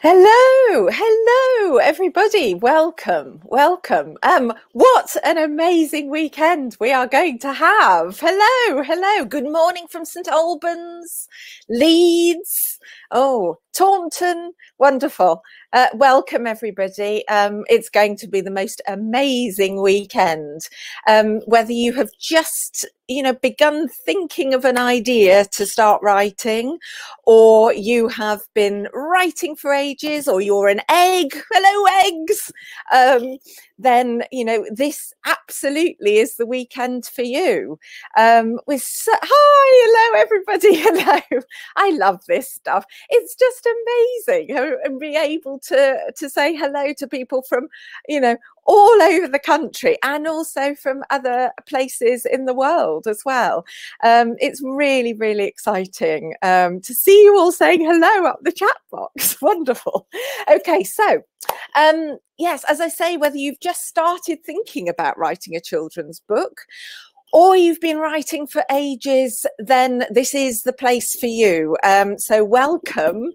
Hello, everybody. Welcome. What an amazing weekend we are going to have. Hello. Good morning from St Albans, Leeds, Taunton. Wonderful. Welcome, everybody. It's going to be the most amazing weekend. Whether you have just, begun thinking of an idea to start writing, or you have been writing for ages, or you're an egg, hello eggs, then, this absolutely is the weekend for you. Hi, hello, everybody. Hello. I love this stuff. It's just amazing and be able to say hello to people from, all over the country and also from other places in the world as well. It's really, really exciting to see you all saying hello up the chat box. Wonderful. Okay, so yes, as I say, whether you've just started thinking about writing a children's book or you've been writing for ages, then this is the place for you. So welcome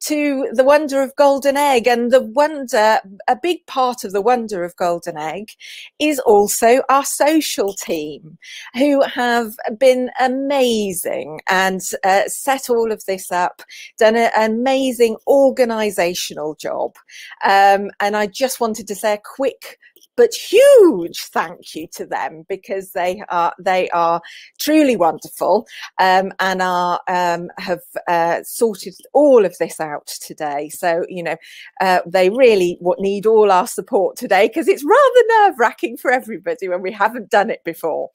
to the wonder of Golden Egg. And the wonder, a big part of the wonder of Golden Egg is also our social team, who have been amazing and set all of this up, done an amazing organisational job. And I just wanted to say a quick but huge thank you to them, because they are truly wonderful, and have sorted all of this out today. So they really need all our support today, because it's rather nerve-wracking for everybody when we haven't done it before.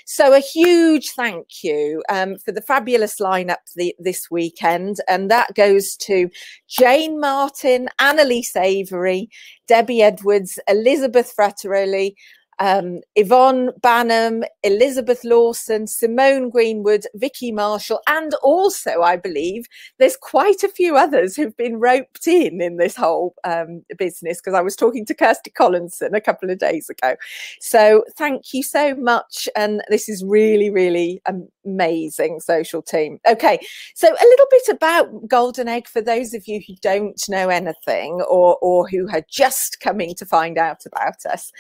So a huge thank you for the fabulous lineup this weekend, and that goes to Jane Martin, Annalise Avery, Debbie Edwards, Elizabeth Frattaroli, Yvonne Banham, Elizabeth Lawson, Simone Greenwood, Vicky Marshall, and also, I believe, there's quite a few others who've been roped in this whole business, because I was talking to Kirsty Collinson a couple of days ago. So thank you so much, and this is really, really amazing social team. Okay, so a little bit about Golden Egg for those of you who don't know anything, or who had just coming to find out about us.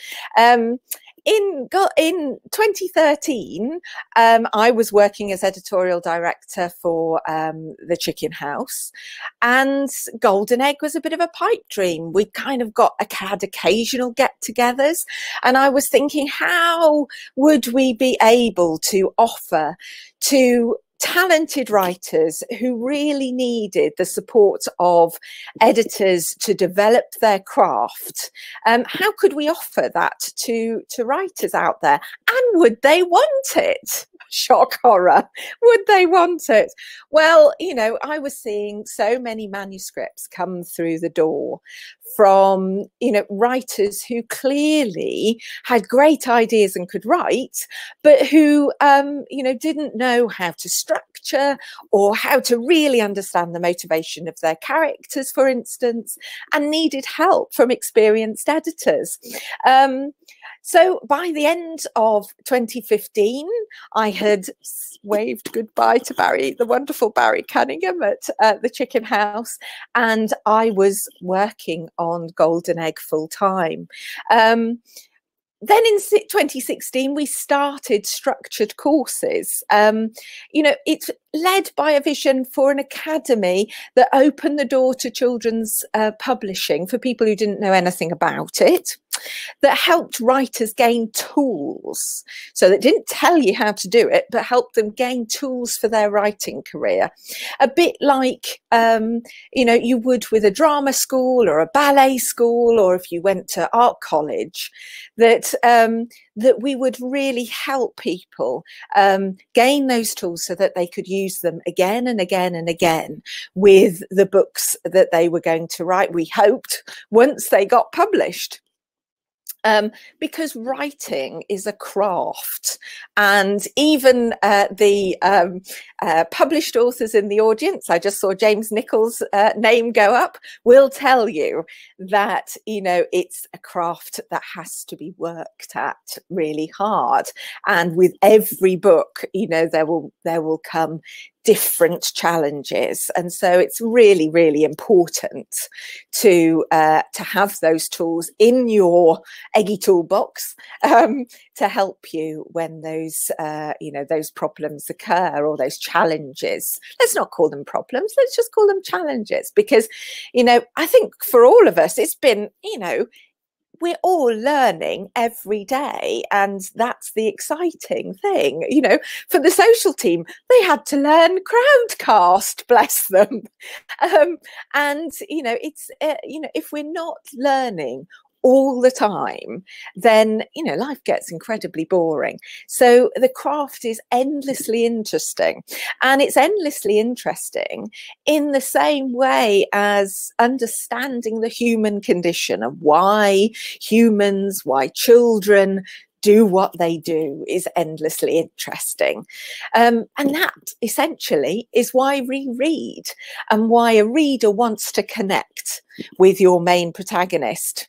In 2013, I was working as editorial director for the Chicken House, and Golden Egg was a bit of a pipe dream. We kind of had occasional get-togethers, and I was thinking, how would we be able to offer to talented writers who really needed the support of editors to develop their craft? How could we offer that to writers out there? And would they want it? Shock horror. Would they want it? Well, I was seeing so many manuscripts come through the door from writers who clearly had great ideas and could write, but who didn't know how to structure or how to really understand the motivation of their characters, for instance, and needed help from experienced editors. So by the end of 2015, I had waved goodbye to the wonderful Barry Cunningham at the Chicken House, and I was working on Golden Egg full time. Then in 2016, we started structured courses. It's led by a vision for an academy that opened the door to children's publishing for people who didn't know anything about it, that helped writers gain tools. So that didn't tell you how to do it, but helped them gain tools for their writing career. A bit like, you would with a drama school or a ballet school, or if you went to art college, that we would really help people gain those tools so that they could use them again and again and again with the books that they were going to write, we hoped, once they got published. Because writing is a craft, and even the published authors in the audience, I just saw James Nichols' name go up, will tell you that it's a craft that has to be worked at really hard, and with every book there will come different challenges. And so it's really, really important to have those tools in your eggy toolbox to help you when those those problems occur, or those challenges. Let's not call them problems, let's just call them challenges, because I think for all of us it's been, we're all learning every day, and that's the exciting thing. For the social team, they had to learn Crowdcast, bless them. And it's if we're not learning all the time, then life gets incredibly boring. So the craft is endlessly interesting, and it's endlessly interesting in the same way as understanding the human condition, and why humans, why children do what they do is endlessly interesting. And that essentially is why we read, and why a reader wants to connect with your main protagonist.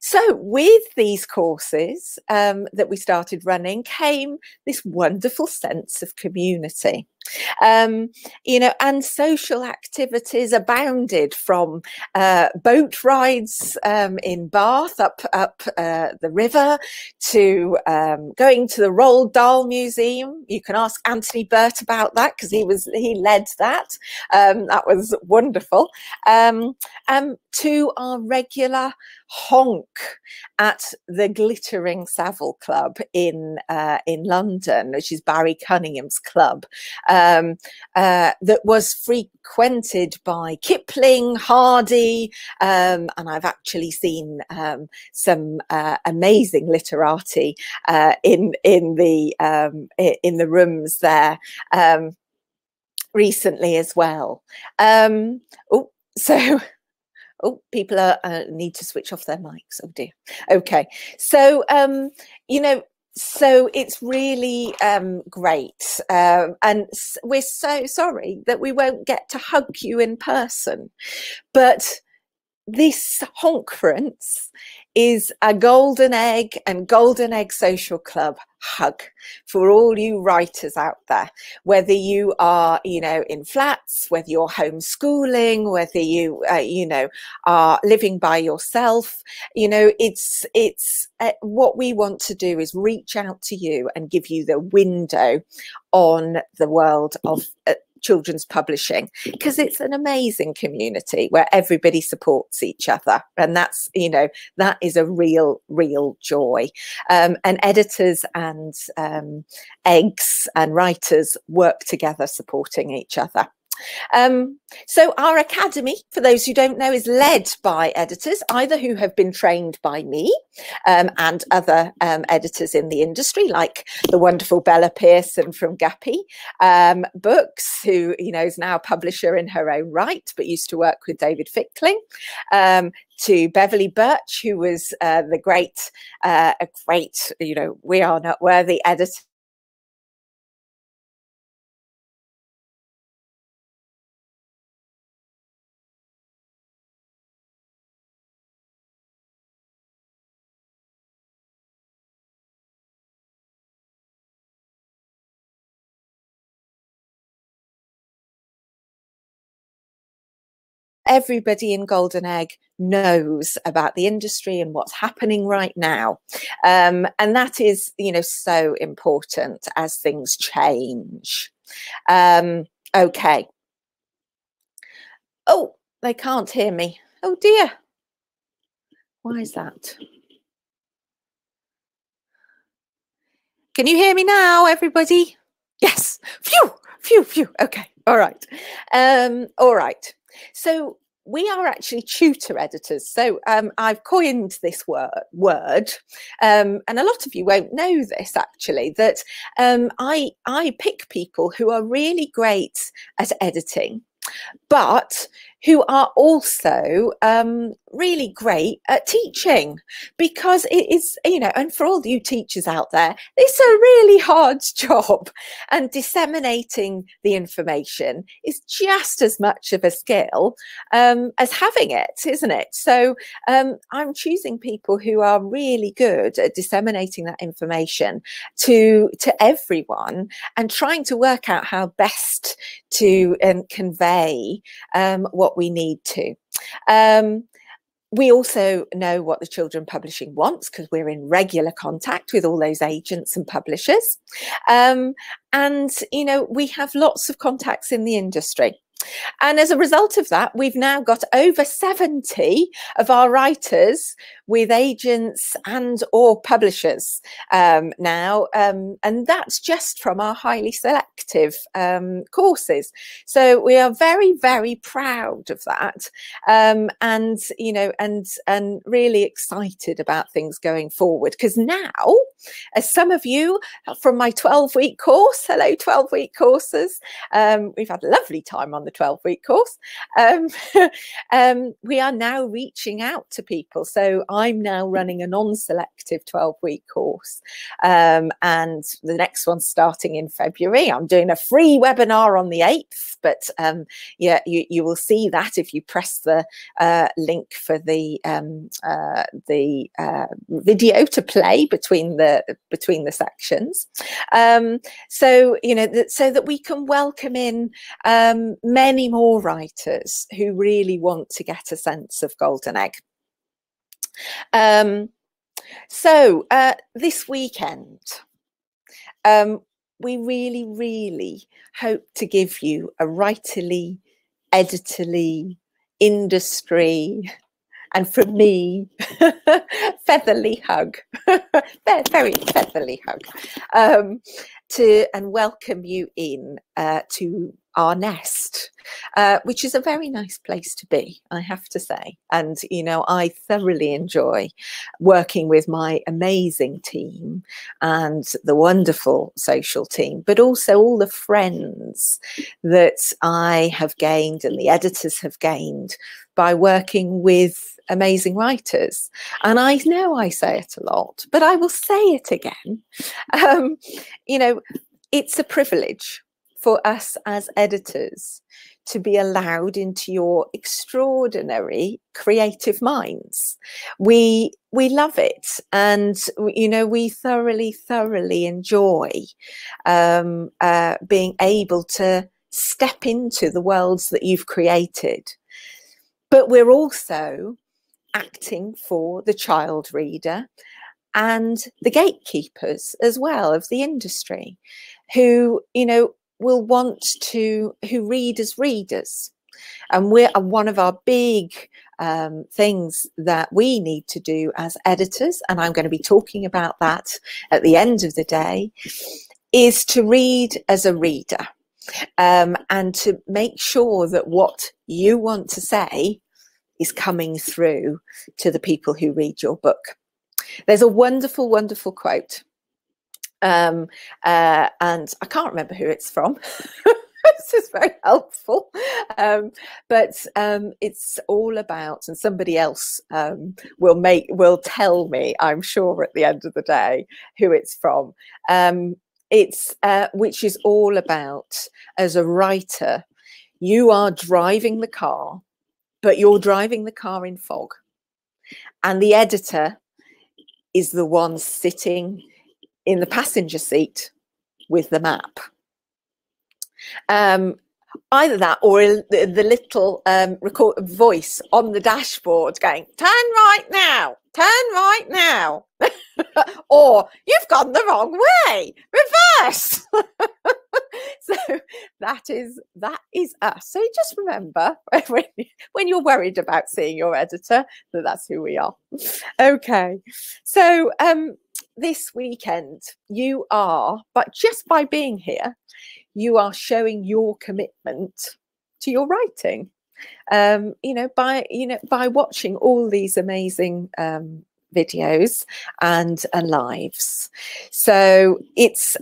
So with these courses that we started running came this wonderful sense of community. And social activities abounded, from boat rides in Bath up the river, to going to the Roald Dahl Museum. You can ask Anthony Burt about that, because he led that. That was wonderful. To our regular honk at the Glittering Savile Club in London, which is Barry Cunningham's club, that was frequented by Kipling, Hardy, and I've actually seen some amazing literati in the rooms there recently as well. People need to switch off their mics. Oh dear. Okay. So, so it's really great. And we're so sorry that we won't get to hug you in person. But this Honkference is a Golden Egg and Golden Egg Social Club hug for all you writers out there, whether you are in flats, whether you're homeschooling, whether you are living by yourself. It's what we want to do is reach out to you and give you the window on the world of children's publishing, because it's an amazing community where everybody supports each other, and that's that is a real joy. And editors and eggs and writers work together, supporting each other. So our academy, for those who don't know, is led by editors, either who have been trained by me and other editors in the industry, like the wonderful Bella Pearson from Guppy Books, who is now a publisher in her own right, but used to work with David Fickling, to Beverly Birch, who was a great, We Are Not Worthy editor. Everybody in Golden Egg knows about the industry and what's happening right now. And that is, so important as things change. Okay. Oh, they can't hear me. Oh dear. Why is that? Can you hear me now, everybody? Yes. Phew, phew, phew. Okay. All right. All right. So we are actually tutor editors. So I've coined this word, and a lot of you won't know this actually, that I pick people who are really great at editing, but who are also really great at teaching, because it is, you know, and for all you teachers out there, it's a really hard job, and disseminating the information is just as much of a skill as having it, isn't it? So I'm choosing people who are really good at disseminating that information to everyone, and trying to work out how best to convey what we need to. We also know what the Children Publishing wants, because we're in regular contact with all those agents and publishers. And, you know, we have lots of contacts in the industry. And as a result of that, we've now got over 70 of our writers with agents and or publishers now. And that's just from our highly selective courses. So we are very, very proud of that. And, you know, and really excited about things going forward. Because now, as some of you from my 12-week course, hello 12-week courses, we've had a lovely time on the 12-week course. We are now reaching out to people. So I'm now running a non-selective 12-week course, and the next one's starting in February. I'm doing a free webinar on the 8th, but yeah, you will see that if you press the link for the video to play between the sections. So, you know, so that we can welcome in many more writers who really want to get a sense of Golden Egg. So this weekend, we really, really hope to give you a writerly, editorly, industry, and from me, featherly hug, very featherly hug, and welcome you in to our nest, which is a very nice place to be, I have to say. And, you know, I thoroughly enjoy working with my amazing team and the wonderful social team, but also all the friends that I have gained and the editors have gained by working with amazing writers. And I know I say it a lot, but I will say it again. You know, it's a privilege for us as editors to be allowed into your extraordinary creative minds. We love it, and you know, we thoroughly enjoy being able to step into the worlds that you've created. But we're also acting for the child reader and the gatekeepers as well of the industry, who, you know, will want to, who read as readers. And one of our big things that we need to do as editors, and I'm going to be talking about that at the end of the day, is to read as a reader, and to make sure that what you want to say is coming through to the people who read your book. There's a wonderful, wonderful quote, and I can't remember who it's from. This is very helpful, but it's all about, and somebody else will tell me, I'm sure at the end of the day, who it's from. It's which is all about, as a writer, you are driving the car, but you're driving the car in fog, and the editor is the one sitting in the passenger seat with the map. Either that, or the little voice on the dashboard going, turn right now, or you've gone the wrong way, reverse. So that is us. So just remember, when you're worried about seeing your editor, that's who we are. Okay, so this weekend you are, but just by being here, you are showing your commitment to your writing. By watching all these amazing videos and lives. So it's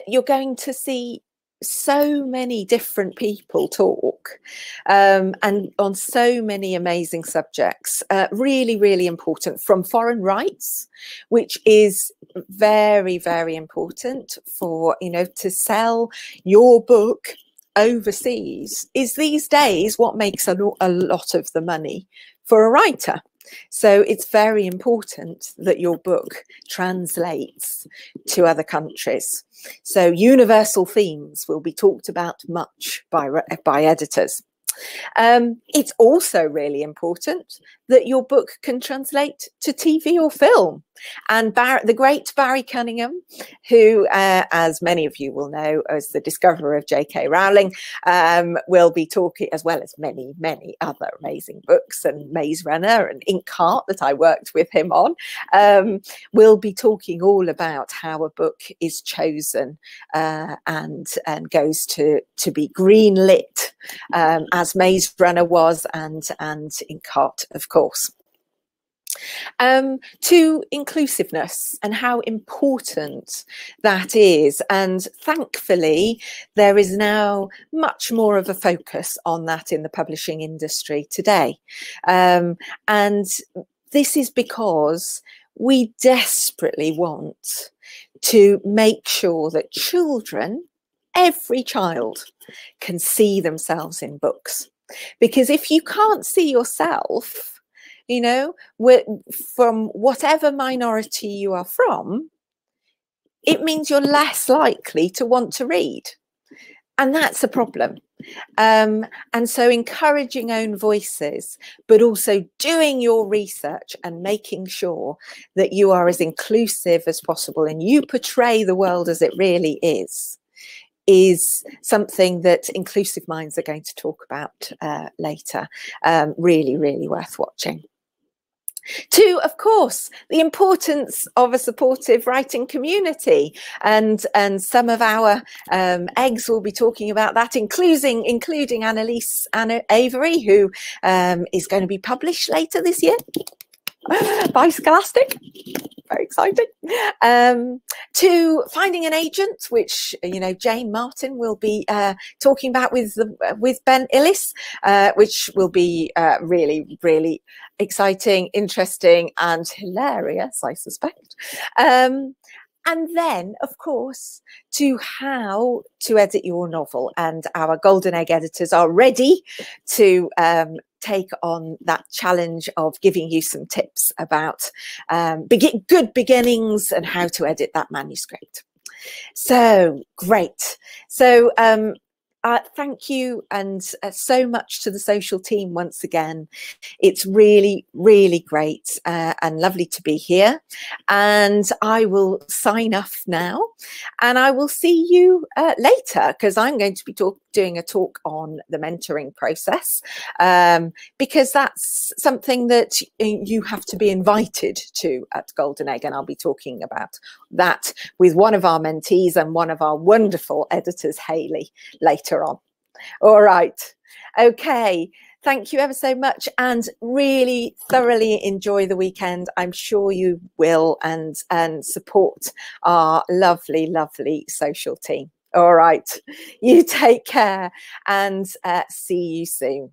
you're going to see so many different people talk, and on so many amazing subjects. Really, really important, from foreign rights, which is very, very important for, you know, to sell your book overseas is these days what makes a lot of the money for a writer. So it's very important that your book translates to other countries. So universal themes will be talked about much by editors. It's also really important that your book can translate to TV or film. And the great Barry Cunningham, who, as many of you will know, as the discoverer of J.K. Rowling, will be talking, as well as many, many other amazing books, and Maze Runner and Inkheart that I worked with him on, will be talking all about how a book is chosen and goes to be green lit, as Maze Runner was, and Inkheart, of course. To inclusiveness and how important that is. And thankfully, there is now much more of a focus on that in the publishing industry today. And this is because we desperately want to make sure that children, every child, can see themselves in books. Because if you can't see yourself, you know, from whatever minority you are from, it means you're less likely to want to read. And that's a problem. And so encouraging own voices, but also doing your research and making sure that you are as inclusive as possible and you portray the world as it really is something that Inclusive Minds are going to talk about later. Really, really worth watching. Two, of course, the importance of a supportive writing community, and some of our eggs will be talking about that, including Annalise Avery, who is going to be published later this year by Scholastic. Very exciting. To finding an agent, which, you know, Jane Martin will be talking about with Ben Illis, which will be really, really exciting, interesting, and hilarious, I suspect. And then, of course, to how to edit your novel. And our Golden Egg editors are ready to take on that challenge of giving you some tips about good beginnings and how to edit that manuscript. So great. So thank you, and so much to the social team once again. It's really, really great and lovely to be here. And I will sign off now, and I will see you later, because I'm going to be doing a talk on the mentoring process, because that's something that you have to be invited to at Golden Egg, and I'll be talking about that with one of our mentees and one of our wonderful editors, Hayley, later on. All right. Okay. Thank you ever so much, and really thoroughly enjoy the weekend. I'm sure you will, and support our lovely, lovely social team. All right. You take care, and see you soon.